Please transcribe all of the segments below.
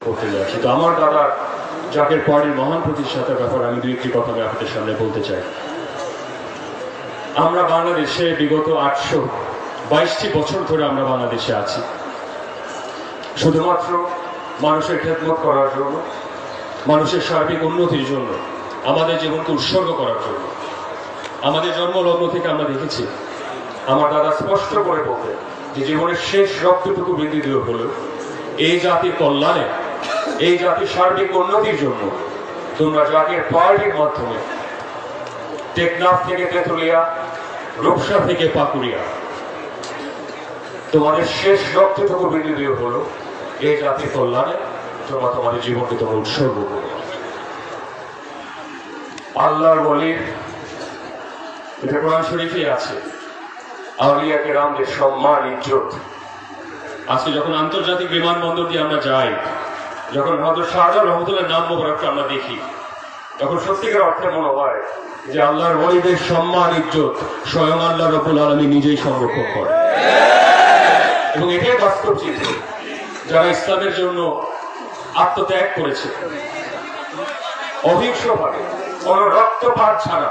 করতে যাচ্ছি। তো আমার দাদা জাকের পার্টির মহান প্রতিষ্ঠাতার ব্যাপারে আমি দুই একটি কথা আমি আপনাদের সামনে বলতে চাই। আমরা বাংলাদেশে বিগত 822টি বছর ধরে আমরা বাংলাদেশে আছি শুধুমাত্র মানুষের খেদমত করার জন্য, মানুষের সার্বিক উন্নতির জন্য, আমাদের জীবনকে উৎসর্গ করার জন্য। আমাদের জন্মলগ্ন থেকে আমরা দেখেছি আমার দাদা স্পষ্ট করে বলতেন যে জীবনের শেষ রক্তটুকু বৃদ্ধি দিয়ে হলেও এই জাতির কল্যাণে, এই জাতির সার্বিক উন্নতির জন্য তোমরা জাকের পার্টির মাধ্যমে টেকনাফ থেকে তেঁতুলিয়া, রূপসা থেকে পাকুড়িয়া, তোমাদের শেষ রক্তটুকু বৃদ্ধি দিয়ে হলো এই জাতির কল্যাণে তোমরা তোমাদের জীবনকে তোমরা উৎসর্গ করো। আল্লাহর ওয়ালির, এটা কোরআন শরীফে আছে, আউলিয়া কেরামদের সম্মান ইজ্জত। আজকে যখন আন্তর্জাতিক বিমানবন্দর দিয়ে আমরা যাই, যখন হযরত শাহজালাল রহমতুল্লাহর নাম মোবারককে আমরা দেখি, তখন সত্যিকার অর্থে মনে হয় যে আল্লাহর ওয়ালিদের সম্মান ইজ্জত স্বয়ং আল্লাহ রাব্বুল আলামিন নিজেই সংরক্ষণ করে। এবং এটাই বাস্তব চিত্র। যারা ইসলামের জন্য আত্মত্যাগ করেছে, অহিংসভাবে কোন রক্তপাত ছাড়া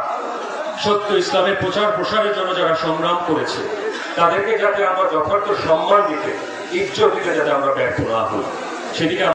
সত্য ইসলামের প্রচার প্রসারের জন্য যারা সংগ্রাম করেছে, তাদেরকে যাতে আমরা যথার্থ সম্মান দিতে, ইজ্জত দিতে যাতে আমরা ব্যর্থ না হই, সেদিকে